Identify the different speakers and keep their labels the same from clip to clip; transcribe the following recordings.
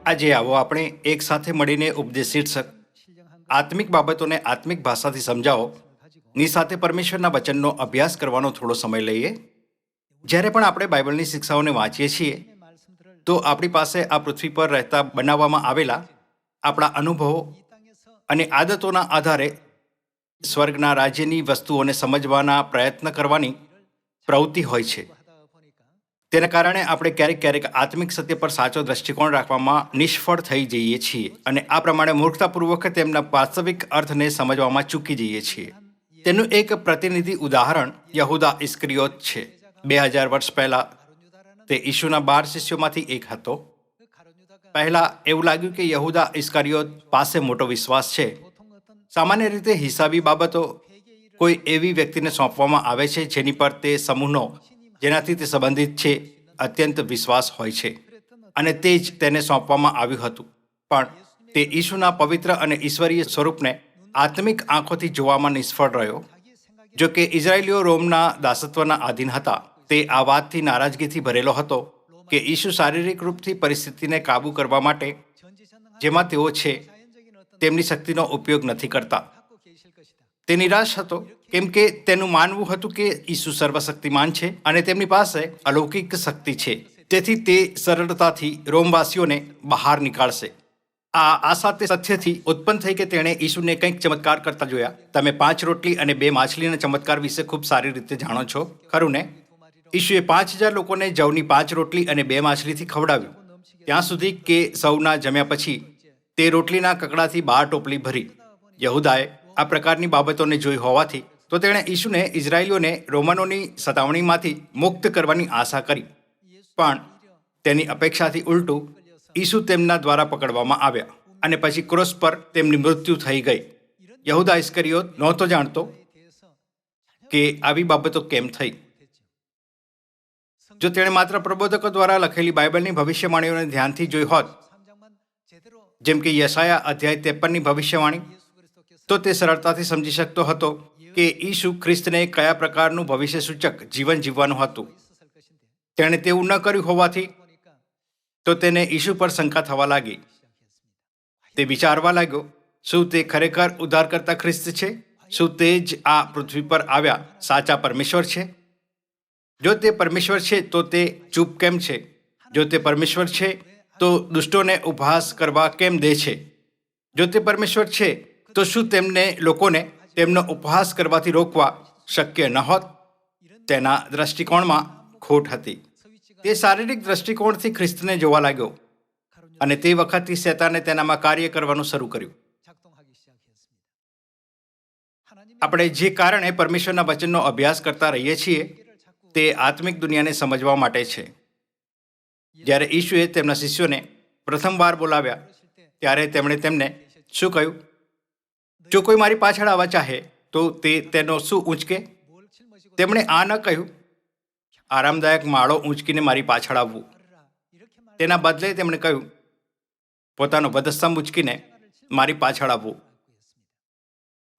Speaker 1: આજે આવો આપણે એક સાથે મળીને ઉપદેશ શીર્ષક આત્મિક બાબતોને આત્મિક ભાષાથી સમજાવો ની સાથે પરમેશ્વરના વચનનો અભ્યાસ કરવાનો થોડો સમય લઈએ. જ્યારે પણ આપણે બાઇબલની શિક્ષાઓને વાંચીએ છીએ તો આપણી પાસે આ પૃથ્વી પર રહેતા બનાવવામાં આવેલા આપણા અનુભવો અને આદતોના આધારે સ્વર્ગના રાજ્યની વસ્તુઓને સમજવાના પ્રયત્ન કરવાની પ્રવૃત્તિ હોય છે. તેના કારણે આપણે ક્યારેક ક્યારેક આત્મિક સત્ય પર સાચો દ્રષ્ટિકોણ રાખવામાં નિષ્ફળ થઈ જઈએ છીએ અને આ પ્રમાણે મૂર્ખતાપૂર્વક તેમના વાસ્તવિક અર્થને સમજવામાં ચૂકી જઈએ છીએ. તેનું એક પ્રતિનિધિ ઉદાહરણ યહૂદા ઇસ્કરિયોત છે. 2000 વર્ષ પહેલા તે ઈશુના 12 શિષ્યોમાંથી એક હતો. પહેલા એવું લાગ્યું કે યહૂદા ઇસ્કરિયોત પાસે મોટો વિશ્વાસ છે. સામાન્ય રીતે હિસાબી બાબતો કોઈ એવી વ્યક્તિને સોંપવામાં આવે છે જેની પર તે સમૂહનો જેનાથી તે સંબંધિત છે અત્યંત વિશ્વાસ હોય છે અને તે જ તેને સોંપવામાં આવ્યું હતું. પણ તે ઈશુના પવિત્ર અને ઈશ્વરીય સ્વરૂપને આત્મિક આંખોથી જોવામાં નિષ્ફળ રહ્યો. જો કે ઇઝરાયેલીઓ રોમના દાસત્વના આધીન હતા. તે આ વાતથી નારાજગીથી ભરેલો હતો કે ઈશુ શારીરિક રૂપથી પરિસ્થિતિને કાબૂ કરવા માટે જેમાં તેઓ છે તેમની શક્તિનો ઉપયોગ નથી કરતા. તે નિરાશ હતો કેમ કે તેનું માનવું હતું કે ઈસુ સર્વશક્તિમાન છે અને તેમની પાસે અલૌકિક શક્તિ છે. તેથી તે સરળતાથી રોમવાસીઓને બહાર નીકાળશે. આ આશા તે સત્યથી ઉત્પન્ન થઈ કે તેણે ઈસુને કંઈક ચમત્કાર કરતા જોયા. તમે 5 રોટલી અને 2 માછલીના ચમત્કાર વિશે ખૂબ સારી રીતે જાણો છો, ખરું ને? ઈશુએ 5000 લોકોને જવની 5 રોટલી અને 2 માછલીથી ખવડાવ્યું, ત્યાં સુધી કે સૌના જમ્યા પછી તે રોટલીના કકડાથી 12 ટોપલી ભરી. યહૂદાએ આ પ્રકારની બાબતોને જોઈ હોવાથી તો તેણે ઈશુને ઇઝરાયેલીઓને રોમનોની સતાવણીમાંથી મુક્ત કરવાની આશા કરી. પણ તેની અપેક્ષાથી ઉલટું ઈસુ તેમના દ્વારા પકડવામાં આવ્યા અને પછી ક્રોસ પર તેમની મૃત્યુ થઈ ગઈ. યહૂદા ઇસ્કરિયોત નહોતો જાણતો કે આવી બાબતો કેમ થઈ. જો તેણે માત્ર પ્રબોધકો દ્વારા લખેલી બાઇબલની ભવિષ્યવાણીઓને ધ્યાનથી જોઈ હોત, જેમ કે યશાયા અધ્યાય 53ની ભવિષ્યવાણી, તો તે સરળતાથી સમજી શકતો હતો કે ઈસુ ખ્રિસ્તને કયા પ્રકારનું ભવિષ્ય સૂચક જીવન જીવવાનું હતું. તેણે તેવું ન કર્યું હોવાથી તો તેને ઈસુ પર શંકા થવા લાગી. તે વિચારવા લાગ્યો, શું તે ખરેખર ઉદ્ધારકર્તા ખ્રિસ્ત છે? શું તે જ આ પૃથ્વી પર આવ્યા સાચા પરમેશ્વર છે? જો તે પરમેશ્વર છે તો તે ચૂપ કેમ છે? જો તે પરમેશ્વર છે તો દુષ્ટોને ઉપહાસ કરવા કેમ દે છે? જો તે પરમેશ્વર છે તો શું તેમને લોકોને તેમનો ઉપહાસ કરવાથી રોકવા શક્ય ન હોત? તેના દ્રષ્ટિકોણમાં ખોટ હતી. તે શારીરિક દ્રષ્ટિકોણથી ખ્રિસ્તને જોવા લાગ્યો અને તે વખતથી શેતાને તેનામાં કાર્ય કરવાનું શરૂ કર્યું. આપણે જે કારણે પરમેશ્વરના વચનનો અભ્યાસ કરતા રહીએ છીએ તે આત્મિક દુનિયાને સમજવા માટે છે. જ્યારે ઈશુએ તેમના શિષ્યોને પ્રથમવાર બોલાવ્યા ત્યારે તેમણે તેમને શું કહ્યું? જો કોઈ મારી પાછળ આવવા ચાહે તો તે તેનો શું ઊંચકે? તેમણે આ ન કહ્યું, આરામદાયક માળો ઊંચકીને મારી પાછળ આવવું. તેના બદલે તેમણે કહ્યું, પોતાનો વધસ્તંભ ઊંચકીને મારી પાછળ આવવું.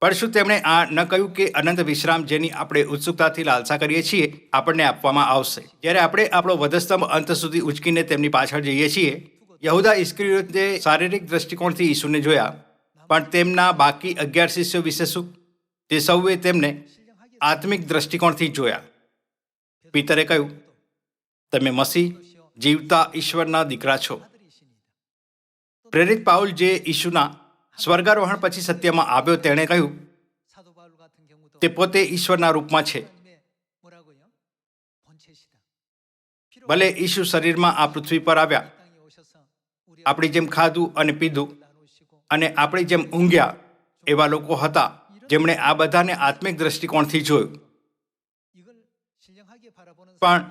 Speaker 1: પણ શું તેમણે આ ન કહ્યું કે અનંત વિશ્રામ જેની આપણે ઉત્સુકતાથી લાલસા કરીએ છીએ આપણને આપવામાં આવશે જ્યારે આપણે આપણો વધસ્તંભ અંત સુધી ઊંચકીને તેમની પાછળ જઈએ છીએ? યહૂદા ઇસ્કરિયોતે શારીરિક દ્રષ્ટિકોણથી ઈસુને જોયા, પણ તેમના બાકી 11 શિષ્યો વિશે શું? તે સૌએ તેમને આત્મિક દ્રષ્ટિકોણથી જોયા. પિતરે કહ્યું, તમે મસીહ જીવતા ઈશ્વરના દીકરા છો. પ્રેરિત પાઉલ જે ઈશુના સ્વર્ગારોહણ પછી સત્યમાં આવ્યો તેણે કહ્યું તે પોતે ઈશ્વરના રૂપમાં છે. ભલે ઈશુ શરીરમાં આ પૃથ્વી પર આવ્યા, આપણી જેમ ખાધું અને પીધું અને આપણી જેમ ઊંઘ્યા એવા લોકો હતા જેમણે આ બધાને આત્મિક દ્રષ્ટિકોણથી જોયું. પણ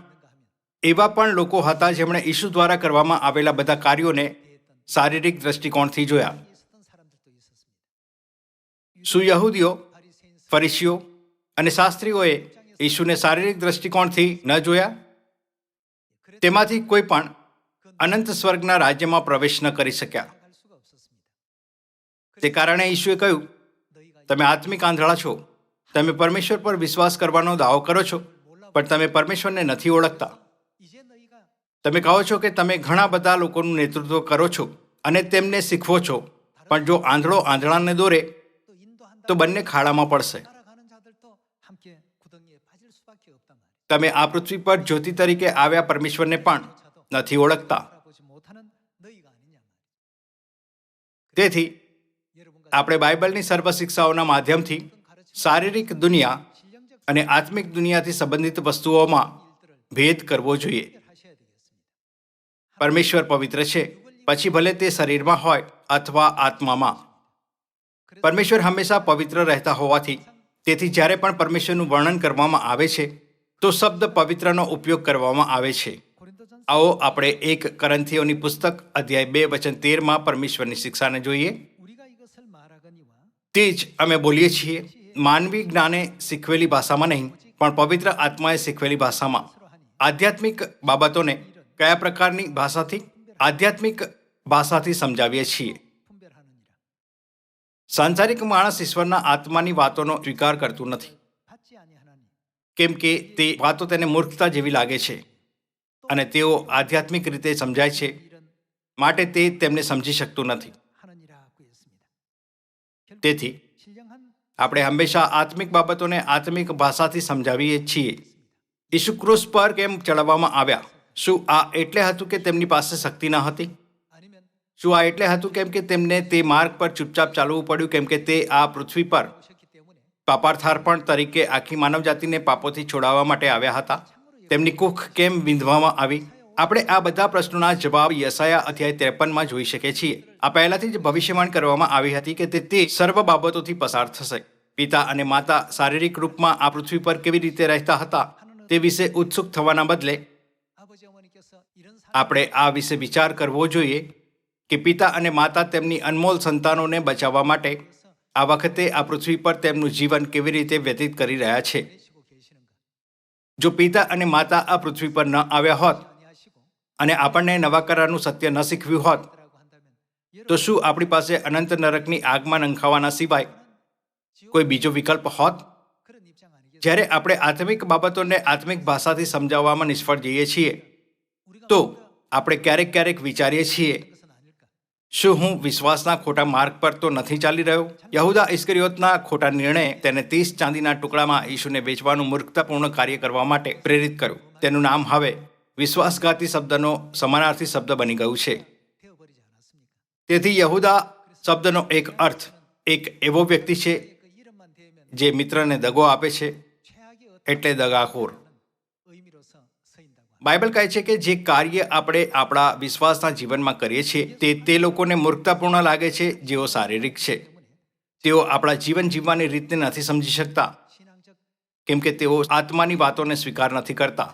Speaker 1: એવા પણ લોકો હતા જેમણે ઈસુ દ્વારા કરવામાં આવેલા બધા કાર્યોને શારીરિક દ્રષ્ટિકોણથી જોયા. શું યહૂદીઓ, ફરીસીઓ અને શાસ્ત્રીઓએ ઈસુને શારીરિક દ્રષ્ટિકોણથી ન જોયા? તેમાંથી કોઈ પણ અનંત સ્વર્ગના રાજ્યમાં પ્રવેશ ન કરી શક્યા. તે કારણે ઈશુએ કહ્યું, તમે આત્મિક આંધળા છો. તમે પરમેશ્વર પર વિશ્વાસ કરવાનો દાવો કરો છો પણ તમે પરમેશ્વરને નથી ઓળખતા. તમે કહો છો કે તમે ઘણા બધા લોકોનું નેતૃત્વ કરો છો અને તેમને શીખવો છો, પણ જો આંધળો આંધળાને દોરે તો બંને ખાડામાં પડશે. તમે આ પૃથ્વી પર જ્યોતિ તરીકે આવ્યા પરમેશ્વરને પણ નથી ઓળખતા. તેથી આપણે બાઇબલની સર્વ શિક્ષાઓના માધ્યમથી શારીરિક દુનિયા અને આત્મિક દુનિયાથી સંબંધિત વસ્તુઓમાં ભેદ કરવો જોઈએ. પરમેશ્વર પવિત્ર છે, પછી ભલે તે શરીરમાં હોય અથવા આત્મામાં. પરમેશ્વર હંમેશા પવિત્ર રહેતા હોવાથી તેથી જ્યારે પણ પરમેશ્વરનું વર્ણન કરવામાં આવે છે તો શબ્દ પવિત્રનો ઉપયોગ કરવામાં આવે છે. આવો આપણે 1 કરન્થીઓની પુસ્તક અધ્યાય 2 વચન 13 પરમેશ્વરની શિક્ષાને જોઈએ. તે જ અમે બોલીએ છીએ, માનવી જ્ઞાને શીખવેલી ભાષામાં નહીં, પણ પવિત્ર આત્માએ શીખવેલી ભાષામાં. આધ્યાત્મિક બાબતોને કયા પ્રકારની ભાષાથી? આધ્યાત્મિક ભાષાથી સમજાવીએ છીએ. સાંસારિક માણસ ઈશ્વરના આત્માની વાતોનો સ્વીકાર કરતું નથી, કેમ કે તે વાતો તેને મૂર્ખતા જેવી લાગે છે અને તેઓ આધ્યાત્મિક રીતે સમજાય છે, માટે તે તેમને સમજી શકતું નથી. તેથી આપણે હંમેશા આત્મિક બાબતોને આત્મિક ભાષાથી સમજાવીએ છીએ. ઈસુ ક્રૂસ પર કેમ ચડાવવામાં આવ્યા? શું આ એટલે હતું કે તેમની પાસે શક્તિ ન હતી? શું આ એટલે હતું કેમ કે તેમને તે માર્ગ પર ચૂપચાપ ચાલવું પડ્યું, કેમ કે તે આ પૃથ્વી પર પાપાર્થાર્પણ તરીકે આખી માનવજાતિને પાપોથી છોડાવવા માટે આવ્યા હતા? તેમની કુખ કેમ વિંધવામાં આવી? આપણે આ બધા પ્રશ્નોના જવાબ યશાયા અધ્યાય 53 જોઈ શકીએ છીએ. આ પહેલાથી જ ભવિષ્યવાણી કરવામાં આવી હતી કે તે સર્વ બાબતોથી પસાર થશે. પિતા અને માતા શારીરિક રૂપમાં આ પૃથ્વી પર કેવી રીતે રહેતા હતા તે વિશે ઉત્સુક થવાના બદલે આપણે આ વિશે વિચાર કરવો જોઈએ કે પિતા અને માતા તેમની અનમોલ સંતાનોને બચાવવા માટે આ વખતે આ પૃથ્વી પર તેમનું જીવન કેવી રીતે વ્યતીત કરી રહ્યા છે. જો પિતા અને માતા આ પૃથ્વી પર ન આવ્યા હોત અને આપણને નવા કરારનું સત્ય ન શીખવ્યું હોત તો શું આપણી પાસે અનંત નરકની આગમાં નંખાવાના સિવાય કોઈ બીજો વિકલ્પ હોત? જ્યારે આપણે આત્મિક બાબતોને આત્મિક ભાષાથી સમજાવવામાં નિષ્ફળ જઈએ છીએ તો આપણે ક્યારેક વિચારીએ છીએ, શું હું વિશ્વાસના ખોટા માર્ગ પર તો નથી ચાલી રહ્યો? યહૂદા ઇસ્કરિયોતના ખોટા નિર્ણય તેને 30 ચાંદીના ટુકડામાં ઈસુને વેચવાનું મૂર્ખતાપૂર્ણ કાર્ય કરવા માટે પ્રેરિત કર્યું. તેનું નામ હવે વિશ્વાસઘાતી શબ્દનો સમાનાર્થી શબ્દ બની ગયું છે. તેથી યહૂદા શબ્દનો એક અર્થ એક એવો વ્યક્તિ છે જે મિત્રને દગો આપે છે, એટલે દગાખોર. બાઇબલ કહે છે કે જે કાર્ય આપણે આપણા વિશ્વાસના જીવનમાં કરીએ છીએ તે લોકોને મૂર્ખતાપૂર્ણ લાગે છે જેઓ શારીરિક છે. તેઓ આપણા જીવન જીવવાની રીતને નથી સમજી શકતા, કેમ કે તેઓ આત્માની વાતોને સ્વીકાર નથી કરતા.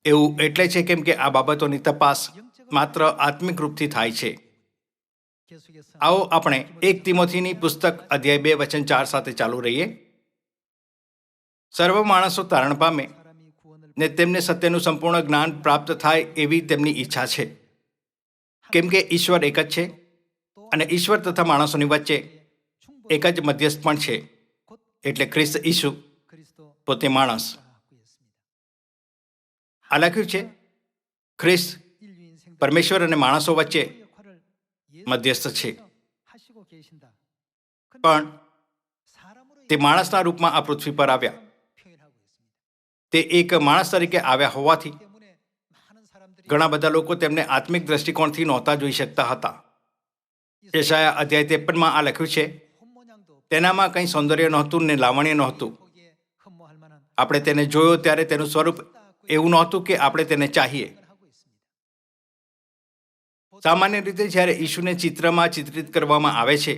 Speaker 1: એવું એટલે છે કેમ કે આ બાબતોની તપાસ માત્ર આત્મિક રૂપથી થાય છે. આવો આપણે 1 તિમોથીની પુસ્તક અધ્યાય 2 વચન 4 સાથે ચાલુ રહીએ. સર્વ માણસો તારણ પામે ને તેમને સત્યનું સંપૂર્ણ જ્ઞાન પ્રાપ્ત થાય એવી તેમની ઈચ્છા છે. કેમ કે ઈશ્વર એક જ છે અને ઈશ્વર તથા માણસોની વચ્ચે એક જ મધ્યસ્થ પણ છે, એટલે ખ્રિસ્ત ઈસુ પોતે માણસ. આ લખ્યું છે, ખ્રિસ્ત પરમેશ્વર અને માણસો વચ્ચે મધ્યસ્થ છે, પણ તે માણસના રૂપમાં આ પૃથ્વી પર આવ્યા. તે એક માણસ તરીકે આવ્યા હોવાથી ઘણા બધા લોકો તેમને આત્મિક દ્રષ્ટિકોણથી નહોતા જોઈ શકતા હતા. યશાયા અધ્યાય 53 આ લખ્યું છે, તેનામાં કંઈ સૌંદર્ય નહોતું ને લાવણ્ય નહોતું. આપણે તેને જોયો ત્યારે તેનું સ્વરૂપ એવું નહોતું કે આપણે તેને ચાહીએ. સામાન્ય રીતે જ્યારે ઈસુને ચિત્રમાં ચિત્રિત કરવામાં આવે છે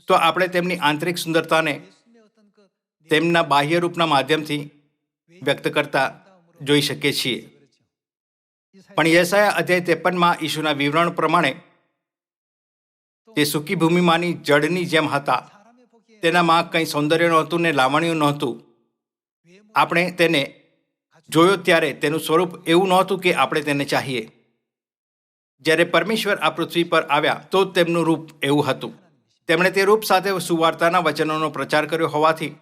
Speaker 1: તો આપણે તેમની આંતરિક સુંદરતાને તેમના બાહ્ય રૂપના માધ્યમથી વ્યક્ત કરતા જોઈ શકીએ છીએ. પણ યશાયા અધ્યાય 53 ઈસુના વિવરણ પ્રમાણે તે સૂકી ભૂમિમાંની જળની જેમ હતા. તેનામાં કંઈ સૌંદર્ય નહોતું ને લાવણ્ય નહોતું. આપણે તેને જોયો ત્યારે તેનું સ્વરૂપ એવું નહોતું કે આપણે તેને ચાહીએ. જ્યારે પરમેશ્વર આ પૃથ્વી પર આવ્યા તો તેમનું રૂપ એવું હતું. તેમણે તે રૂપ સાથે સુવાર્તાના વચનોનો પ્રચાર કર્યો હોવાથી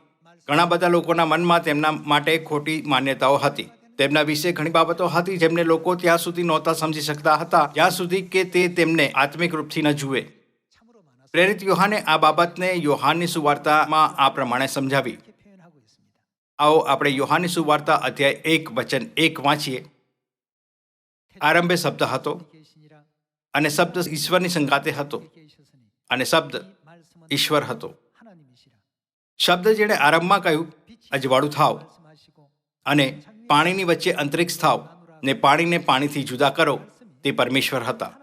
Speaker 1: ઘણા બધા લોકોના મનમાં તેમના માટે ખોટી માન્યતાઓ હતી. તેમના વિશે ઘણી બાબતો હતી જેમને લોકો ત્યાં સુધી નહોતા સમજી શકતા હતા જ્યાં સુધી કે તે તેમને આત્મિક રૂપથી ન જુએ. પ્રેરિત યોહાને આ બાબતને યોહાનની સુવાર્તામાં આ પ્રમાણે સમજાવી. આવો આપણે યોહાનની સુવાર્તા અધ્યાય 1:1 વાંચીએ. આરંભે શબ્દ હતો અને શબ્દ ઈશ્વરની સંગાતે હતો અને શબ્દ ઈશ્વર હતો. શબ્દ જેણે આરંભમાં કહ્યું, અજવાળું થાવ અને પાણીની વચ્ચે અંતરિક્ષ થાવ ને પાણીને પાણીથી જુદા કરો, તે પરમેશ્વર હતા.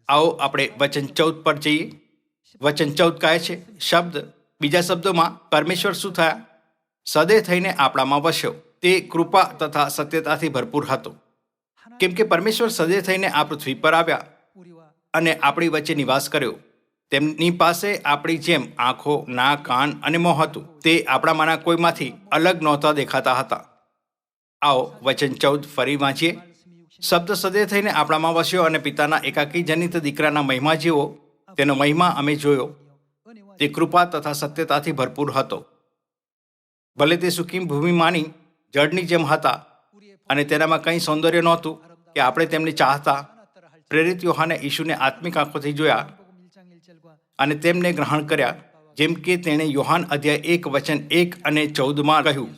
Speaker 1: આવો આપણે વચન 14 પર જઈએ. વચન 14 કહે છે, શબ્દ, બીજા શબ્દોમાં પરમેશ્વર શું થયા? સદે થઈને આપણામાં વસ્યો. તે કૃપા તથા સત્યતાથી ભરપૂર હતો. કેમ કે પરમેશ્વર સદે થઈને આ પૃથ્વી પર આવ્યા અને આપણી વચ્ચે નિવાસ કર્યો. તેમની પાસે આપણી જેમ આંખો, નાક, કાન અને મોં હતું. તે આપણામાંના કોઈમાંથી અલગ નહોતા દેખાતા હતા. આવો વચન 14 ફરી વાંચીએ. શબ્દ સદે થઈને આપણામાં વસ્યો અને પિતાના એકાકી જનિત દીકરાના મહિમા જેવો તેનો મહિમા અમે જોયો. તે કૃપા તથા સત્યતાથી ભરપૂર હતો. ભલે તે સૂકી ભૂમિમાંની જળની જેમ હતા અને તેનામાં કંઈ સૌંદર્ય નહોતું કે આપણે તેમને ચાહતા. પ્રેરિત યોહાને ઈશુને આત્મિક આંખોથી જોયા અને તેમને ગ્રહણ કર્યા, જેમ કે તેણે યોહાન અધ્યાય 1 વચન 1 અને 14માં કહ્યું.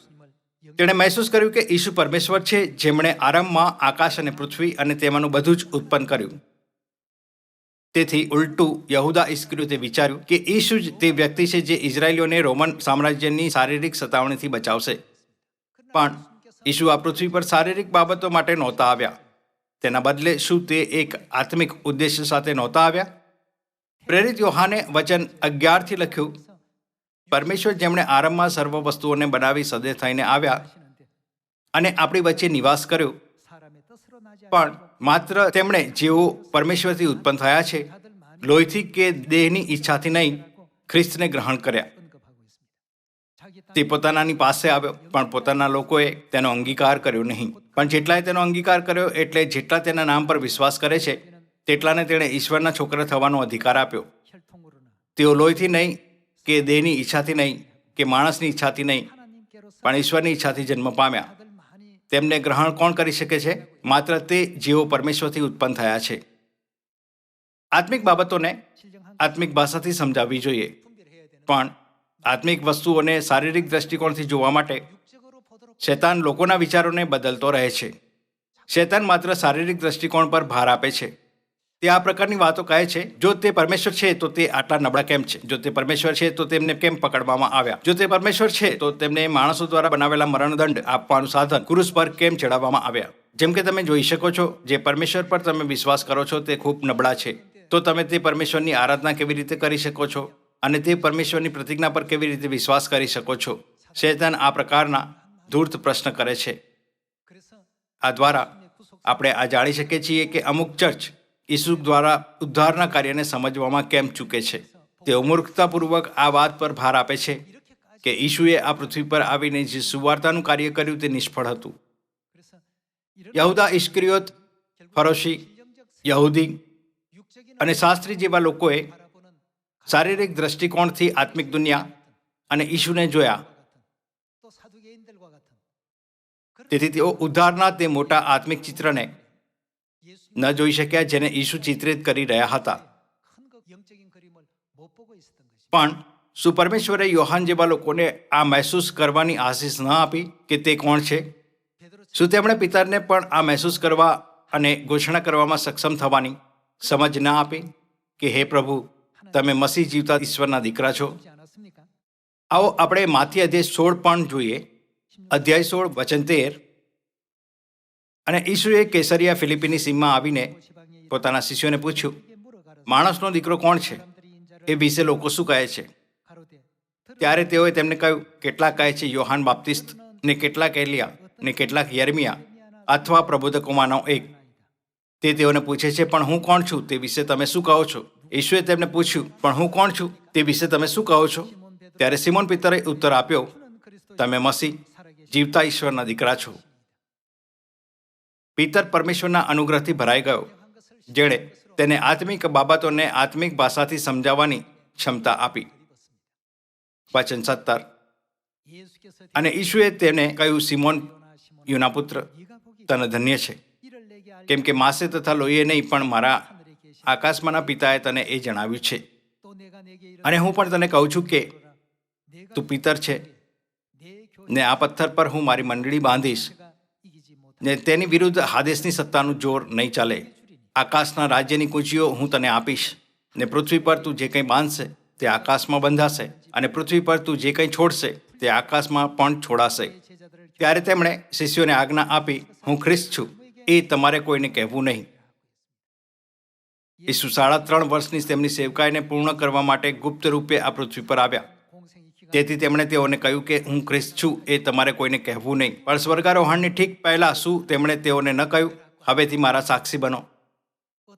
Speaker 1: તેણે મહેસૂસ કર્યું કે ઈશુ પરમેશ્વર છે, જેમણે આરંભમાં આકાશ અને પૃથ્વી અને તેમાંનું બધું જ ઉત્પન્ન કર્યું. તેથી ઉલટું યહૂદા ઇસ્કરિયોતે વિચાર્યું કે ઈશુ જ તે વ્યક્તિ છે જે ઇઝરાયેલીઓને રોમન સામ્રાજ્યની શારીરિક સતાવણીથી બચાવશે. પણ ઈશુ આ પૃથ્વી પર શારીરિક બાબતો માટે નહોતા આવ્યા. તેના બદલે શું તે એક આત્મિક ઉદ્દેશ્ય સાથે નહોતા આવ્યા? પ્રેરિત યોહાને વચન 11થી લખ્યું, પરમેશ્વર જેમણે આરંભમાં સર્વ વસ્તુઓને બનાવી સદે થઈને આવ્યા અને આપણી વચ્ચે નિવાસ કર્યો, પણ માત્ર તેમણે જેઓ પરમેશ્વરથી ઉત્પન્ન થયા છે, લોહીથી કે દેહની ઈચ્છાથી નહીં, ખ્રિસ્તને ગ્રહણ કર્યા. તે પોતાનાની પાસે આવ્યો, પણ પોતાના લોકોએ તેનો અંગીકાર કર્યો નહીં. પણ જેટલાએ તેનો અંગીકાર કર્યો, એટલે જેટલા તેના નામ પર વિશ્વાસ કરે છે, તેટલાને તેણે ઈશ્વરના છોકરા થવાનો અધિકાર આપ્યો. તેઓ લોહીથી નહીં કે દેહની ઈચ્છાથી નહીં કે માણસની ઈચ્છાથી નહીં, પણ ઈશ્વરની ઈચ્છાથી જન્મ પામ્યા. તેમને ગ્રહણ કોણ કરી શકે છે? માત્ર તે જેઓ પરમેશ્વરથી ઉત્પન્ન થયા છે. આત્મિક બાબતોને આત્મિક ભાષાથી સમજાવવી જોઈએ, પણ આત્મિક વસ્તુઓને શારીરિક દ્રષ્ટિકોણથી જોવા માટે શૈતાન લોકોના વિચારોને બદલતો રહે છે. શૈતાન માત્ર શારીરિક દ્રષ્ટિકોણ પર ભાર આપે છે. તે આ પ્રકારની વાતો કહે છે, જો તે પરમેશ્વર છે તો તે આટલા નબળા કેમ છે? જો તે પરમેશ્વર છે તો તેમને કેમ પકડવામાં આવ્યા? જો તે પરમેશ્વર છે તો તેમને માણસો દ્વારા બનાવેલા મરણદંડ આપવાનું સાધન ક્રૂસ પર કેમ ચડાવવામાં આવ્યા? જેમ કે તમે જોઈ શકો છો, જે પરમેશ્વર પર તમે વિશ્વાસ કરો છો તે ખૂબ નબળા છે. તો તમે તે પરમેશ્વરની આરાધના કેવી રીતે કરી શકો છો અને તે પરમેશ્વરની પ્રતિજ્ઞા પર કેવી રીતે વિશ્વાસ કરી શકો છો? શૈતાન આ પ્રકારના ધૂર્ત પ્રશ્ન કરે છે. આ દ્વારા આપણે આ જાણી શકીએ છીએ કે અમુક ચર્ચ ઈસુ દ્વારા ઉદ્ધારના કાર્યને સમજવામાં કેમ ચૂકે છે. તેઓ મૂર્ખતાપૂર્વક આ વાત પર ભાર આપે છે કે ઈશુએ આ પૃથ્વી પર આવીને જે સુવાર્તાનું કાર્ય કર્યું તે નિષ્ફળ હતું. યહૂદા ઇસ્કરિયોત, ફરોશી, યહૂદી અને શાસ્ત્રી જેવા લોકોએ શારીરિક દ્રષ્ટિકોણથી આત્મિક દુનિયા અને ઈશુને જોયા. તેથી તેઓ ઉદ્ધારના તે મોટા આત્મિક ચિત્રને ન જોઈ શક્યા જેને ઈશુ ચિત્રિત કરી રહ્યા હતા. પણ શું પરમેશ્વરે યોહાન જેવા લોકોને આ મહેસૂસ કરવાની આશીષ ન આપી કે તે કોણ છે? શું તેમણે પિતાને પણ આ મહેસૂસ કરવા અને ઘોષણા કરવામાં સક્ષમ થવાની સમજ ન આપી કે હે પ્રભુ, તમે મસીહ જીવતા ઈશ્વરના દીકરા છો? આવો આપણે માથી અધ્યાય 16 પણ જોઈએ. અધ્યાય 16 વચન 13. અને ઈશુએ કેસરિયા ફિલિપીની સીમમાં આવીને પોતાના શિષ્યોને પૂછ્યું, માણસનો દીકરો કોણ છે? એ વિશે લોકો શું કહે છે? ત્યારે તેઓએ તેમને કહ્યું, કેટલાક કહે છે યોહાન બાપ્તિસ્ત, ને કેટલાક એલિયા, ને કેટલાક યર્મિયા અથવા પ્રબોધકોમાંનો એક. તે તેઓને પૂછે છે, પણ હું કોણ છું તે વિશે તમે શું કહો છો? ઈશુએ તેમને પૂછ્યું, પણ હું કોણ છું તે વિશે તમે શું કહો છો? ત્યારે સિમોન પિતરે ઉત્તર આપ્યો, તમે મસીહ જીવતા ઈશ્વરના દીકરા છો. પિતર પરમેશ્વરના અનુગ્રહથી ભરાઈ ગયો, જેણે તેને આત્મિક બાબતોને આત્મિક ભાષાથી સમજાવવાની ક્ષમતા આપી. વચન 17. અને ઈશુએ તેને કહ્યું, સિમોન, યુના પુત્ર, તને ધન્ય છે, કેમ કે માંસે તથા લોહીએ નહીં પણ મારા આકાશમાંના પિતાએ તને એ જણાવ્યું છે. અને હું પણ તને કહું છું કે તું પિતર છે, ને આ પથ્થર પર હું મારી મંડળી બાંધીશ, ને તેની વિરુદ્ધ હાદેસની સત્તાનું જોર નહીં ચાલે. આકાશના રાજ્યની કૂંચીઓ હું તને આપીશ, ને પૃથ્વી પર તું જે કંઈ બાંધશે તે આકાશમાં બંધાશે, અને પૃથ્વી પર તું જે કંઈ છોડશે તે આકાશમાં પણ છોડાશે. ત્યારે તેમણે શિષ્યોને આજ્ઞા આપી, હું ખ્રિસ્ત છું એ તમારે કોઈને કહેવું નહીં. ઈસુ 3.5 વર્ષની તેમની સેવકાઈને પૂર્ણ કરવા માટે ગુપ્ત રૂપે આ પૃથ્વી પર આવ્યા. તેથી તેમણે તેઓને કહ્યું કે હું ખ્રિસ્ત છું એ તમારે કોઈને કહેવું નહીં. પણ સ્વર્ગારોહણની ઠીક પહેલા શું તેમણે તેઓને ન કહ્યું, હવેથી મારા સાક્ષી બનો?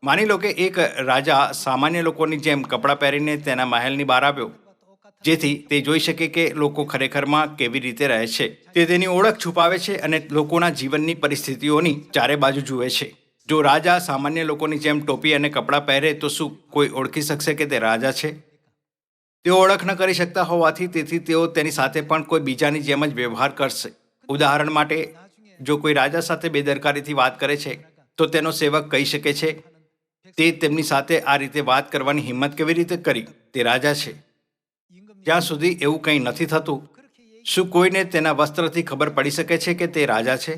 Speaker 1: માની લો કે એક રાજા સામાન્ય લોકોની જેમ કપડાં પહેરીને તેના મહેલની બહાર આવ્યો, જેથી તે જોઈ શકે કે લોકો ખરેખરમાં કેવી રીતે રહે છે. તે તેની ઓળખ છુપાવે છે અને લોકોના જીવનની પરિસ્થિતિઓની ચારે બાજુ જુએ છે. જો રાજા સામાન્ય લોકોની જેમ ટોપી અને કપડાં પહેરે તો શું કોઈ ઓળખી શકશે કે તે રાજા છે? તેઓ ઓળખ ન કરી શકતા હોવાથી તેથી તેઓ તેની સાથે પણ કોઈ બીજાની જેમ જ વ્યવહાર કરશે. ઉદાહરણ માટે, જો કોઈ રાજા સાથે બેદરકારીથી વાત કરે છે તો તેનો સેવક કહી શકે છે, તે તેમની સાથે આ રીતે વાત કરવાની હિંમત કેવી રીતે કરી? તે રાજા છે. જ્યાં સુધી એવું કંઈ નથી થતું, શું કોઈને તેના વસ્ત્રથી ખબર પડી શકે છે કે તે રાજા છે?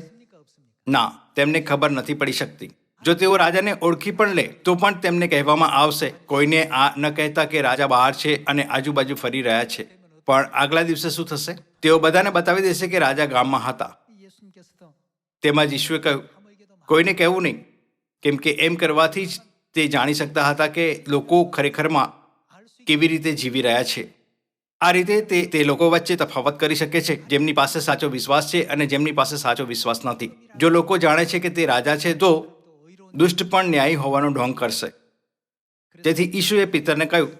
Speaker 1: ના, તેમને ખબર નથી પડી શકતી. જો તેઓ રાજાને ઓળખી પણ લે તો પણ તેમને કહેવામાં આવશે, કોઈને આ ન કહેતા કે રાજા બહાર છે અને આજુબાજુ ફરી રહ્યા છે. પણ આગલા દિવસે શું થશે? તેઓ બધાને બતાવી દેશે કે રાજા ગામમાં હતા. તેમજ ઈશ્વરે કહ્યું, કોઈને કહેવું નહીં, કેમ કે એમ કરવાથી જ તે જાણી શકતા હતા કે લોકો ખરેખરમાં કેવી રીતે જીવી રહ્યા છે. આ રીતે તે લોકો વચ્ચે તફાવત કરી શકે છે, જેમની પાસે સાચો વિશ્વાસ છે અને જેમની પાસે સાચો વિશ્વાસ નથી. જો લોકો જાણે છે કે તે રાજા છે તો દુષ્ટ પણ ન્યાયી હોવાનો ઢોંગ કરશે. તેથી ઈશુએ પિતરને કહ્યું,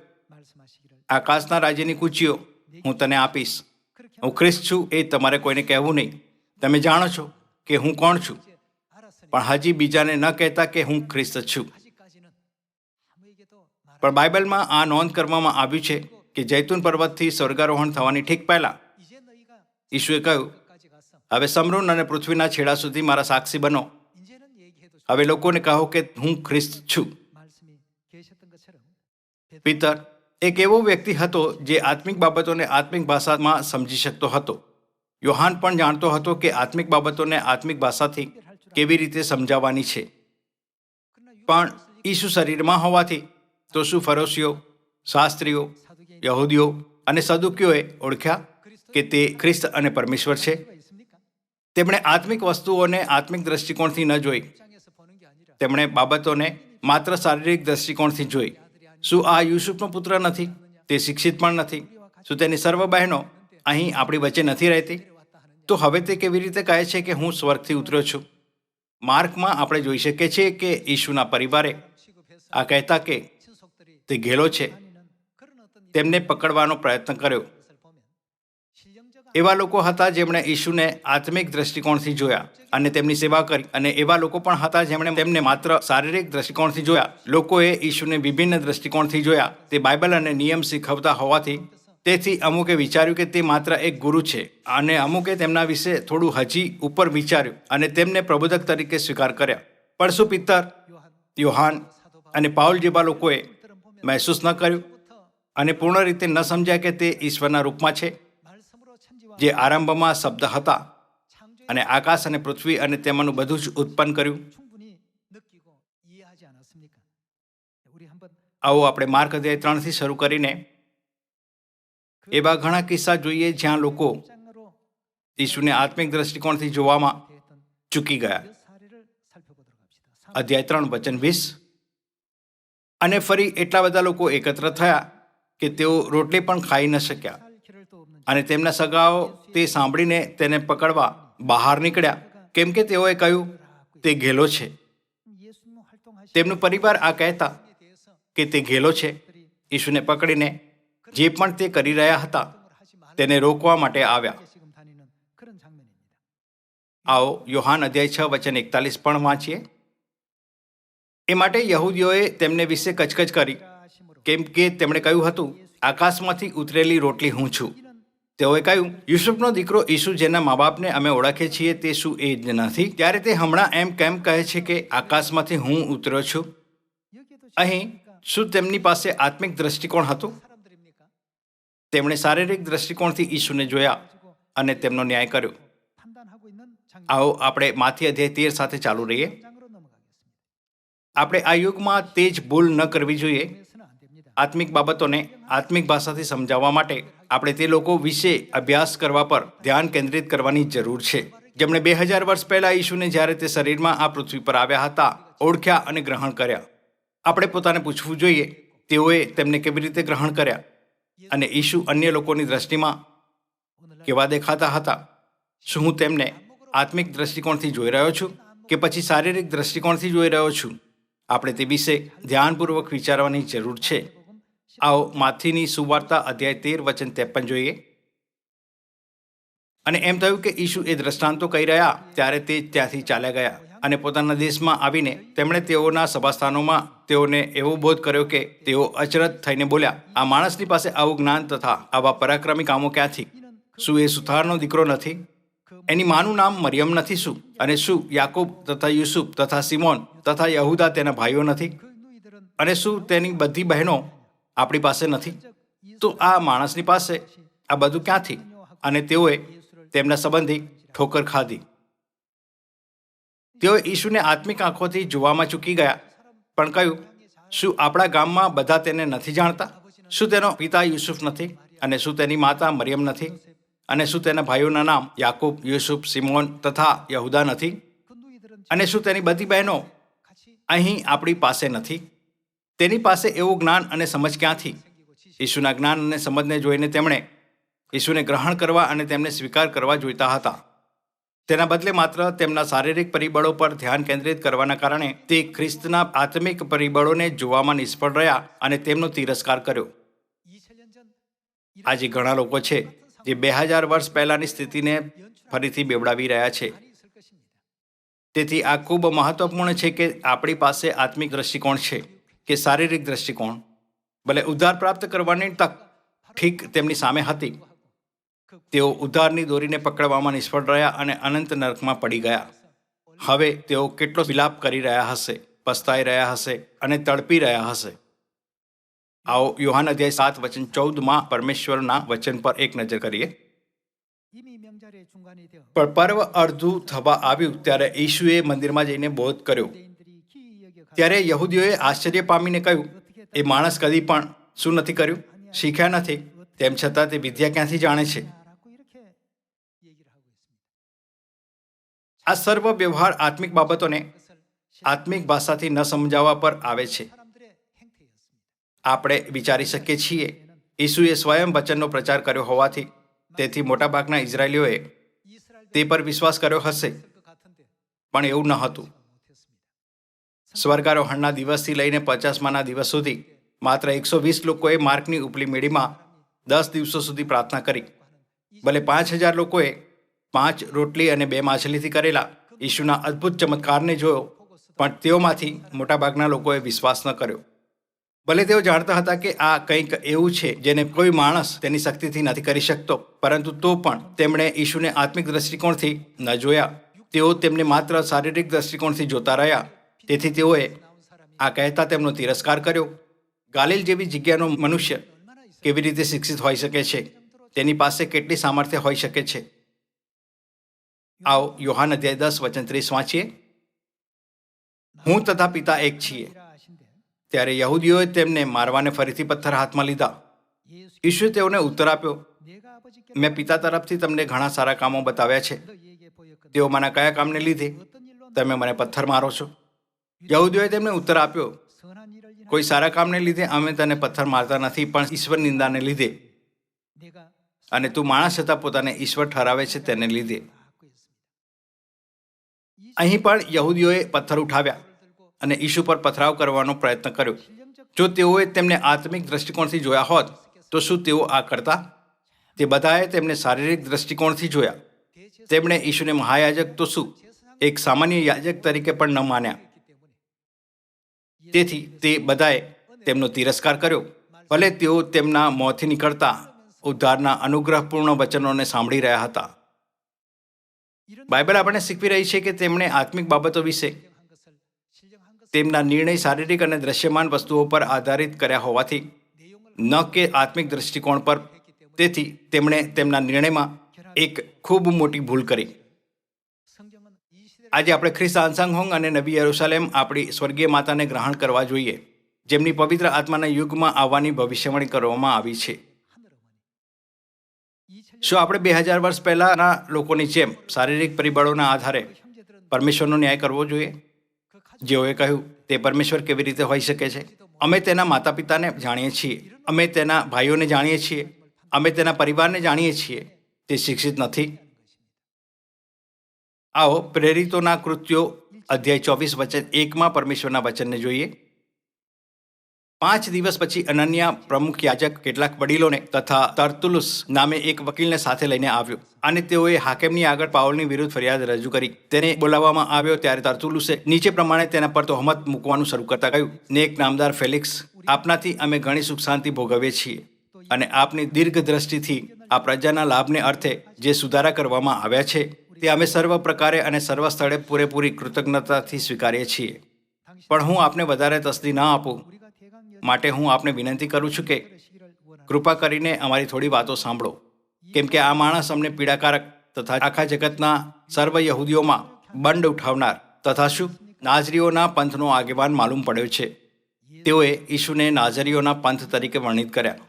Speaker 1: આકાશના રાજ્યની કૂંચીઓ હું તને આપીશ. હું ખ્રિસ્ત છું એ તમારે કોઈને કહેવું નહીં. તમે જાણો છો કે હું કોણ છું, પણ હજી બીજાને ન કહેતા કે હું ખ્રિસ્ત છું. પણ બાઇબલમાં આ નોંધ કરવામાં આવ્યું છે કે જૈતુન પર્વતથી સ્વર્ગારોહણ થવાની ઠીક પહેલા ઈશુએ કહ્યું, હવે સમરૂન અને પૃથ્વીના છેડા સુધી મારા સાક્ષી બનો. હવે લોકોને કહો કે હું ખ્રિસ્ત છું. પિતર એક એવો વ્યક્તિ હતો જે આત્મિક બાબતોને આત્મિક ભાષામાં સમજી શકતો હતો. યોહાન પણ જાણતો હતો કે આત્મિક બાબતોને આત્મિક ભાષાથી કેવી રીતે સમજાવવાની છે. પણ ઈસુ શરીરમાં હોવાથી તો શું ફરોશીઓ, શાસ્ત્રીઓ, યહૂદીઓ અને સદુકીઓએ ઓળખ્યા કે તે ખ્રિસ્ત અને પરમેશ્વર છે? તેમણે આત્મિક વસ્તુઓને આત્મિક દ્રષ્ટિકોણથી ન જોઈ, તેમણે બાબતોને માત્ર શારીરિક દ્રષ્ટિકોણથી જોઈ. શું આ યુસુફનો પુત્ર નથી? તે શિક્ષિત પણ નથી. શું તેની સર્વ બહેનો અહીં આપણી વચ્ચે નથી રહેતી? તો હવે તે કેવી રીતે કહે છે કે હું સ્વર્ગથી ઉતર્યો છું? માર્કમાં આપણે જોઈ શકીએ છીએ કે ઈશુના પરિવારે આ કહેતા કે તે ઘેલો છે તેમને પકડવાનો પ્રયત્ન કર્યો. એવા લોકો હતા જેમણે ઈશુને આત્મિક દ્રષ્ટિકોણથી જોયા અને તેમની સેવા કરી, અને એવા લોકો પણ હતા જેમણે તેમને માત્ર શારીરિક દ્રષ્ટિકોણથી જોયા. લોકોએ ઈશુને વિભિન્ન દ્રષ્ટિકોણથી જોયા. તે બાઇબલ અને નિયમ શીખવતા હોવાથી તેથી અમુકે વિચાર્યું કે તે માત્ર એક ગુરુ છે, અને અમુકે તેમના વિશે થોડું હજી ઉપર વિચાર્યું અને તેમને પ્રબોધક તરીકે સ્વીકાર કર્યા. પણ શું પિતર, યોહાન અને પાઉલ જેવા લોકોએ મહેસૂસ ન કર્યું અને પૂર્ણ રીતે ન સમજ્યા કે તે ઈશ્વરના રૂપમાં છે, જે આરંભમાં શબ્દ હતા અને આકાશ અને પૃથ્વી અને તેમાંનું બધું જ ઉત્પન્ન કર્યું? આવો આપણે માર્ક અધ્યાય 3 શરૂ કરીને એવા ઘણા કિસ્સા જોઈએ જ્યાં લોકો ઈશુને આત્મિક દ્રષ્ટિકોણથી જોવામાં ચૂકી ગયા. અધ્યાય 3 વચન 20. અને ફરી એટલા બધા લોકો એકત્ર થયા કે તેઓ રોટલી પણ ખાઈ ન શક્યા, અને તેમના સગાઓ તે સાંભળીને તેને પકડવા બહાર નીકળ્યા, કેમ કે તેઓએ કહ્યું તે ઘેલો છે. તેમનું પરિવાર આ કહેતા કે તે ઘેલો છે ઈશુને પકડીને જે પણ તે કરી રહ્યા હતા તેને રોકવા માટે આવ્યા. આવો યોહાન અધ્યાય 6 વચન 41 પણ વાંચીએ. એ માટે યહૂદીઓએ તેમને વિશે કચકચ કરી, કેમ કે તેમણે કહ્યું હતું, આકાશમાંથી ઉતરેલી રોટલી હું છું. તેઓએ કહ્યું, યુસુફનો દીકરો ઈસુ જેના મા બાપને અમે ઓળખીએ છીએ તે શું એ જ નથી? ત્યારે તે હમણાં એમ કેમ કહે છે કે આકાશમાંથી હું ઉતર્યો છું? અહીં શું તેમની પાસે આત્મિક દ્રષ્ટિકોણ હતું? તેમણે શારીરિક દ્રષ્ટિકોણથી ઈસુને જોયા અને તેમનો ન્યાય કર્યો. આવો આપણે માથી અધ્યાય 13 સાથે ચાલુ રહીએ. આપણે આ યુગમાં તે જ ભૂલ ન કરવી જોઈએ. આત્મિક બાબતોને આત્મિક ભાષાથી સમજાવવા માટે આપણે તે લોકો વિશે અભ્યાસ કરવા પર ધ્યાન કેન્દ્રિત કરવાની જરૂર છે જેમણે 2000 વર્ષ પહેલા ઈસુને જ્યારે તે શરીરમાં આ પૃથ્વી પર આવ્યા હતા ઓળખ્યા અને ગ્રહણ કર્યા. આપણે પોતાને પૂછવું જોઈએ, તેઓએ તેમને કેવી રીતે ગ્રહણ કર્યા અને ઈસુ અન્ય લોકોની દ્રષ્ટિમાં કેવા દેખાતા હતા? શું હું તેમને આત્મિક દ્રષ્ટિકોણથી જોઈ રહ્યો છું કે પછી શારીરિક દ્રષ્ટિકોણથી જોઈ રહ્યો છું? આપણે તે વિશે ધ્યાનપૂર્વક વિચારવાની જરૂર છે. આવો માથીની સુવાર્તા અધ્યાય 13 વચન 53 જોઈએ. અને એમ થયું કે ઈસુ એ દ્રષ્ટાંતો કહી રહ્યા ત્યારે તે ત્યાંથી ચાલ્યા ગયા અને પોતાના દેશમાં આવીને તેમણે તેઓના સભાસ્થાનોમાં તેઓને એવો બોધ કર્યો કે તેઓ અચરજ થઈને બોલ્યા, આ માણસની પાસે આવું જ્ઞાન તથા આવા પરાક્રમી કામો ક્યાંથી? શું એ સુથારનો દીકરો નથી? એની માનું નામ મરિયમ નથી શું? અને શું યાકૂબ તથા યુસુફ તથા સિમોન તથા યહૂદા તેના ભાઈઓ નથી? અને શું તેની બધી બહેનો આપણી પાસે નથી? તો આ માણસની પાસે આ બધું ક્યાંથી? અને તેઓએ તેમના સંબંધી ઠોકર ખાધી. તેઓ ઈસુને આત્મિક આંખોથી જોવામાં ચૂકી ગયા, પણ કહ્યું, શું આપણા ગામમાં બધા તેને નથી જાણતા? શું તેનો પિતા યુસુફ નથી? અને શું તેની માતા મરિયમ નથી? અને શું તેના ભાઈઓના નામ યાકૂબ, યુસુફ, સિમોન તથા યહૂદા નથી? અને શું તેની બધી બહેનો અહીં આપણી પાસે નથી? તેની પાસે એવું જ્ઞાન અને સમજ ક્યાંથી? ઈસુના જ્ઞાન અને સમજને જોઈને તેમણે ઈસુને ગ્રહણ કરવા અને તેમને સ્વીકાર કરવા જોઈતા હતા. તેના બદલે માત્ર તેમના શારીરિક પરિબળો પર ધ્યાન કેન્દ્રિત કરવાના કારણે તે ખ્રિસ્તના આત્મિક પરિબળોને જોવામાં નિષ્ફળ રહ્યા અને તેમનો તિરસ્કાર કર્યો. આજે ઘણા લોકો છે જે 2000 વર્ષ પહેલાની સ્થિતિને ફરીથી બેવડાવી રહ્યા છે. તેથી આ ખૂબ મહત્વપૂર્ણ છે કે આપણી પાસે આત્મિક દ્રષ્ટિકોણ છે કે શારીરિક દ્રષ્ટિકોણ. ભલે ઉદ્ધાર પ્રાપ્ત કરવાની તક ઠીક તેમની સામે હતી, તેઓ ઉદ્ધારની દોરીને પકડવામાં નિષ્ફળ રહ્યા અને અનંત નરકમાં પડી ગયા. હવે તેઓ કેટલો વિલાપ કરી રહ્યા હશે, પસ્તાઈ રહ્યા હશે અને તડપી રહ્યા હશે. આવો યોહાન અધ્યાય 7 વચન 14 પરમેશ્વરના વચન પર એક નજર કરીએ. પણ પર્વ અડધું થવા આવ્યું ત્યારે ઈસુએ મંદિરમાં જઈને બોધ કર્યો. ત્યારે યહૂદીઓએ આશ્ચર્ય પામીને કહ્યું, એ માણસ કદી પણ શું નથી કર્યું? શીખ્યા નથી, તેમ છતાં તે વિદ્યા ક્યાંથી જાણે છે? આ સર્વ વ્યવહાર આત્મિક બાબતોને આત્મિક ભાષાથી ન સમજાવવા પર આવે છે. આપણે વિચારી શકીએ છીએ ઈસુએ સ્વયં વચનનો પ્રચાર કર્યો હોવાથી તેથી મોટાભાગના ઇઝરાયલીઓએ તે પર વિશ્વાસ કર્યો હશે, પણ એવું ન હતું. સ્વર્ગારોહણના દિવસથી લઈને 50માના દિવસ સુધી માત્ર 120 લોકોએ માર્કની ઉપલી મેળીમાં 10 દિવસો સુધી પ્રાર્થના કરી. ભલે 5000 લોકોએ 5 રોટલી અને 2 માછલીથી કરેલા ઈસુના અદ્ભુત ચમત્કારને જોયો, પણ તેઓમાંથી મોટાભાગના લોકોએ વિશ્વાસ ન કર્યો. ભલે તેઓ જાણતા હતા કે આ કંઈક એવું છે જેને કોઈ માણસ તેની શક્તિથી નથી કરી શકતો, પરંતુ તો પણ તેમણે ઈસુને આત્મિક દ્રષ્ટિકોણથી ન જોયા. તેઓ તેમને માત્ર શારીરિક દ્રષ્ટિકોણથી જોતા રહ્યા. તેથી તેઓએ આ કહેતા તેમનો તિરસ્કાર કર્યો. ગાલિલ જેવી જગ્યાનો મનુષ્ય કેવી રીતે શિક્ષિત હોઈ શકે છે? તેની પાસે કેટલી સામર્થ્ય હોઈ શકે છે? આવો યોહાન અધ્યાય 10 વચન 30 વાંચીએ. હું તથા પિતા એક છીએ. ત્યારે યહૂદીઓએ તેમને મારવાને ફરીથી પથ્થર હાથમાં લીધા. ઈસુએ તેઓને ઉત્તર આપ્યો, મેં પિતા તરફથી તમને ઘણા સારા કામો બતાવ્યા છે. તેઓ મારા કયા કામને લીધે તમે મને પથ્થર મારો છો? યહૂદીઓએ તેમને ઉત્તર આપ્યો, કોઈ સારા કામને લીધે અમે તને પથ્થર મારતા નથી, પણ ઈશ્વર નિંદાને લીધે, અને તું માણસ છતાં પોતાને ઈશ્વર ઠરાવે છે તેને લીધે. અહીં પણ યહૂદીઓએ પથ્થર ઉઠાવ્યા અને ઈસુ પર પથરાવ કરવાનો પ્રયત્ન કર્યો. જો તેઓએ તેમને આત્મિક દ્રષ્ટિકોણથી જોયા હોત તો શું તેઓ આ કરતા? તે બધાએ તેમને શારીરિક દ્રષ્ટિકોણથી જોયા. તેમણે ઈસુને મહાયાજક તો શું, એક સામાન્ય યાજક તરીકે પણ ન માન્યા. તેથી તે બધાએ તેમનો તિરસ્કાર કર્યો. ભલે તેઓ તેમના મોંથી નીકળતા ઉદ્ધારના અનુગ્રહપૂર્ણ વચનોને સાંભળી રહ્યા હતા. બાઇબલ આપણને શીખવી રહી છે કે તેમણે આત્મિક બાબતો વિશે તેમના નિર્ણય શારીરિક અને દ્રશ્યમાન વસ્તુઓ પર આધારિત કર્યા હોવાથી, ન કે આત્મિક દૃષ્ટિકોણ પર. તેથી તેમણે તેમના નિર્ણયમાં એક ખૂબ મોટી ભૂલ કરી. આજે આપણે ખ્રિસ્ત આંસાંગહોંગ અને નવી યરુશલેમ આપણી સ્વર્ગીય માતાને ગ્રહણ કરવા જોઈએ, જેમની પવિત્ર આત્માના યુગમાં આવવાની ભવિષ્યવાણી કરવામાં આવી છે. શું આપણે 2000 વર્ષ પહેલાના લોકોની જેમ શારીરિક પરિબળોના આધારે પરમેશ્વરનો ન્યાય કરવો જોઈએ? જેઓએ કહ્યું તે પરમેશ્વર કેવી રીતે હોઈ શકે છે? અમે તેના માતા પિતાને જાણીએ છીએ, અમે તેના ભાઈઓને જાણીએ છીએ, અમે તેના પરિવારને જાણીએ છીએ. તે શિક્ષિત નથી. આવો પ્રેરિતોના કૃત્યો અધ્યાય 24 વચન 1માં પરમેશ્વરના વચનને જોઈએ. 5 દિવસ પછી અનન્યા પ્રમુખ યાજક કેટલાક વડીલોને તથા તર્તુલુસ નામે એક વકીલને સાથે લઈને આવ્યો, અને તેઓએ હાકેમની આગળ પાઉલની વિરુદ્ધ ફરિયાદ રજૂ કરી. તેને બોલાવવામાં આવ્યો ત્યારે તર્તુલુસે નીચે પ્રમાણે તેના પર તહોમત મૂકવાનું શરૂ કરતા કહ્યું, નેક નામદાર ફેલિક્સ, આપનાથી અમે ઘણી સુખ શાંતિ ભોગવીએ છીએ, અને આપની દીર્ઘ દ્રષ્ટિથી આ પ્રજાના લાભને અર્થે જે સુધારા કરવામાં આવ્યા છે તે અમે સર્વ પ્રકારે અને સર્વ સ્થળે પૂરેપૂરી કૃતજ્ઞતાથી સ્વીકારીએ છીએ. પણ હું આપને વધારે તસ્દી ન આપું માટે હું આપને વિનંતી કરું છું કે કૃપા કરીને અમારી થોડી વાતો સાંભળો, કેમ કે આ માણસ અમને પીડાકારક તથા આખા જગતના સર્વ યહૂદીઓમાં બંડ ઉઠાવનાર તથા શું નાઝરીઓના પંથનો આગેવાન માલુમ પડ્યો છે. તેઓએ ઈશુને નાઝરીઓના પંથ તરીકે વર્ણિત કર્યા.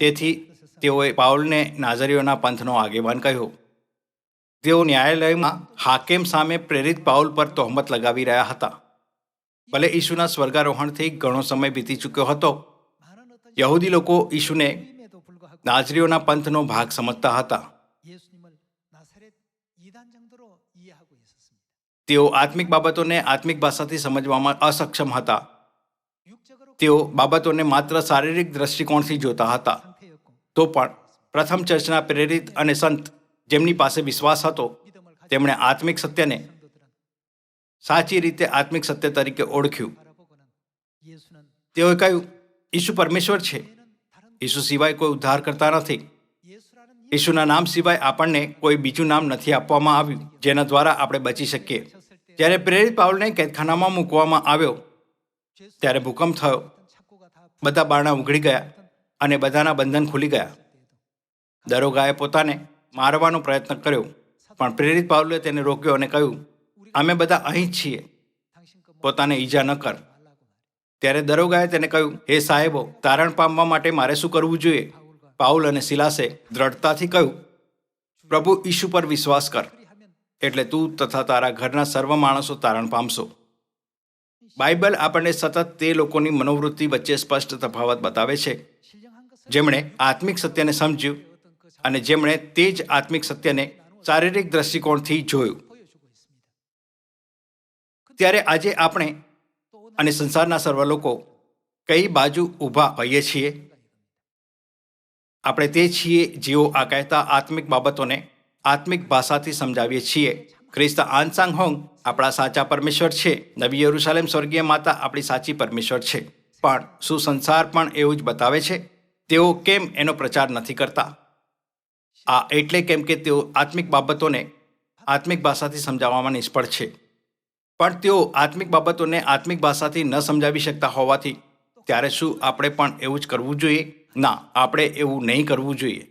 Speaker 1: તેથી તેઓએ પાઉલને નાઝરીઓના પંથનો આગેવાન કહ્યો. તેઓ ન્યાયાલયમાં હાકેમ સામે પ્રેરિત પાઉલ પર તહોમત લગાવી રહ્યા હતા. ભલે ઈશુના સ્વર્ગારોહણથી ઘણો સમય વીતી ચૂક્યો હતો, યહૂદી લોકો ઈશુને નાઝરીઓના પંથનો ભાગ સમજતા હતા. તેઓ આત્મિક બાબતોને આત્મિક ભાષાથી સમજવામાં અસક્ષમ હતા. તેઓ બાબતોને માત્ર શારીરિક દ્રષ્ટિકોણથી જોતા હતા. તો પણ પ્રથમ ચર્ચના પ્રેરિત અને સંત જેમની પાસે વિશ્વાસ હતો, તેમણે આત્મિક સત્યને સાચી રીતે આત્મિક સત્ય તરીકે ઓળખ્યું. તેઓએ કહ્યું, ઈસુ પરમેશ્વર છે. ઈસુ સિવાય કોઈ ઉદ્ધાર કરતા નથી. ઈસુના નામ સિવાય આપણને કોઈ બીજું નામ નથી આપવામાં આવ્યું જેના દ્વારા આપણે બચી શકીએ. જ્યારે પ્રેરિત પાઉલને કેદખાનામાં મૂકવામાં આવ્યો ત્યારે ભૂકંપ થયો. બધા બારણા ઉઘડી ગયા અને બધાના બંધન ખુલી ગયા. દરોગાએ પોતાને મારવાનો પ્રયત્ન કર્યો, પણ પ્રેરિત પાઉલે તેને રોક્યો અને કહ્યું, અમે બધા અહીં જ છીએ, પોતાને ઈજા ન કર. ત્યારે દરોગાએ તેને કહ્યું, હે સાહેબો, તારણ પામવા માટે મારે શું કરવું જોઈએ? પાઉલ અને સિલાસે દ્રઢતાથી કહ્યું, પ્રભુ ઈશુ પર વિશ્વાસ કર, એટલે તું તથા તારા ઘરના સર્વ માણસો તારણ પામશો. બાઇબલ આપણને સતત તે લોકોની મનોવૃત્તિ વચ્ચે સ્પષ્ટ તફાવત બતાવે છે, જેમણે આત્મિક સત્યને સમજ્યું અને જેમણે તે જ આત્મિક સત્યને શારીરિક દ્રષ્ટિકોણથી જોયું. ત્યારે આજે આપણે અને સંસારના સર્વ લોકો કઈ બાજુ ઊભા હોઈએ છીએ? આપણે તે છીએ જેઓ આ કહેતા આત્મિક બાબતોને આત્મિક ભાષાથી સમજાવીએ છીએ. ખ્રિસ્ત આંસાંગહોંગ આપણા સાચા પરમેશ્વર છે. નવી યરુશલેમ સ્વર્ગીય માતા આપણી સાચી પરમેશ્વર છે. પણ શું સંસાર પણ એવું જ બતાવે છે? તેઓ કેમ એનો પ્રચાર નથી કરતા? આ એટલે કેમ કે તેઓ આત્મિક બાબતોને આત્મિક ભાષાથી સમજાવવામાં નિષ્ફળ છે. પણ તેઓ આત્મિક બાબતોને આત્મિક ભાષાથી ન સમજાવી શકતા હોવાથી ત્યારે શું આપણે પણ એવું જ કરવું જોઈએ? ના, આપણે એવું નહીં કરવું જોઈએ.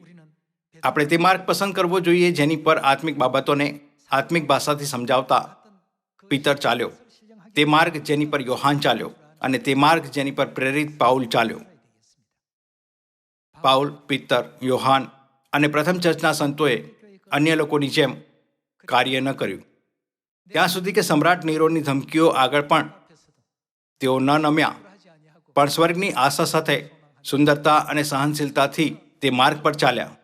Speaker 1: આપણે તે માર્ગ પસંદ કરવો જોઈએ જેની પર આત્મિક બાબતોને આત્મિક ભાષાથી સમજાવતા પિતર ચાલ્યો, તે માર્ગ જેની પર યોહાન ચાલ્યો, અને તે માર્ગ જેની પર પ્રેરિત પાઉલ ચાલ્યો. પાઉલ, પિતર, યોહાન અને પ્રથમ ચર્ચના સંતોએ અન્ય લોકોની જેમ કાર્ય ન કર્યું. ત્યાં સુધી કે સમ્રાટ નીરોની ધમકીઓ આગળ પણ તેઓ ન નમ્યા, પણ સ્વર્ગની આશા સાથે સુંદરતા અને સહનશીલતાથી તે માર્ગ પર ચાલ્યા.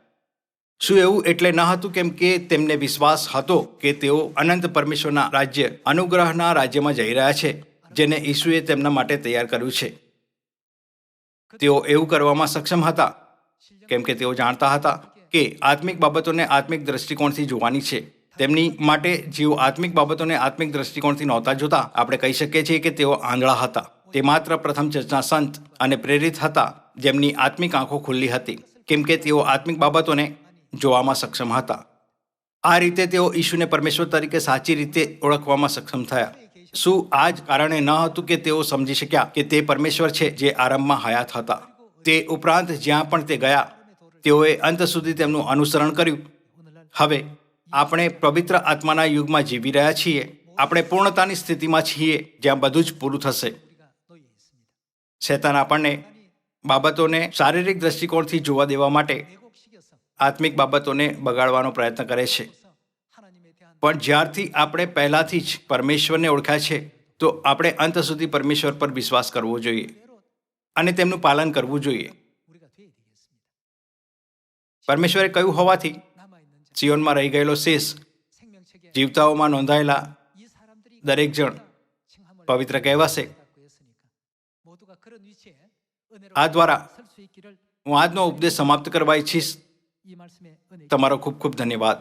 Speaker 1: શું એવું એટલે ન હતું કેમ કે તેમને વિશ્વાસ હતો કે તેઓ અનંત પરમેશ્વરના રાજ્ય, અનુગ્રહના રાજ્યમાં જઈ રહ્યા છે, જેને ઈસુએ તેમના માટે તૈયાર કર્યું છે? તેઓ એવું કરવામાં સક્ષમ હતા કેમ કે તેઓ જાણતા હતા કે આત્મિક બાબતોને આત્મિક દ્રષ્ટિકોણથી જોવાની છે. તેમની માટે જેઓ આત્મિક બાબતોને આત્મિક દ્રષ્ટિકોણથી નહોતા જોતા, આપણે કહી શકીએ છીએ કે તેઓ આંધળા હતા. તે માત્ર પ્રથમ ચર્ચના સંત અને પ્રેરિત હતા જેમની આત્મિક આંખો ખુલ્લી હતી. કેમ કે તેઓ આત્મિક બાબતોને જોવામાં સક્ષમ હતા. આ રીતે તેઓ ઈશુને પરમેશ્વર તરીકે સાચી રીતે ઓળખવામાં સક્ષમ થયા. શું આ જ કારણે ન હતું કે તેઓ સમજી શક્યા કે તે પરમેશ્વર છે જે આરંભમાં હયાત હતા? તે ઉપરાંત જ્યાં પણ તે ગયા તેઓએ અંત સુધી તેમનું અનુસરણ કર્યું. હવે આપણે પવિત્ર આત્માના યુગમાં જીવી રહ્યા છીએ. આપણે પૂર્ણતાની સ્થિતિમાં છીએ જ્યાં બધું જ પૂરું થશે. શૈતાન આપણને બાબતોને શારીરિક દ્રષ્ટિકોણથી જોવા દેવા માટે આત્મિક બાબતોને બગાડવાનો પ્રયત્ન કરે છે. પણ જ્યારથી આપણે પહેલાથી જ પરમેશ્વરને ઓળખ્યા છે તો આપણે અંત સુધી પરમેશ્વર પર વિશ્વાસ કરવો જોઈએ અને તેમનું પાલન કરવું જોઈએ. પરમેશ્વરે કહ્યું હોવાથી સિયોનમાં રહી ગયેલો શેષ જીવતાઓમાં નોંધાયેલા દરેક જણ પવિત્ર કહેવાશે. આ દ્વારા હું આજનો ઉપદેશ સમાપ્ત કરવા ઈચ્છીશ. તમારો ખૂબ ખૂબ ધન્યવાદ.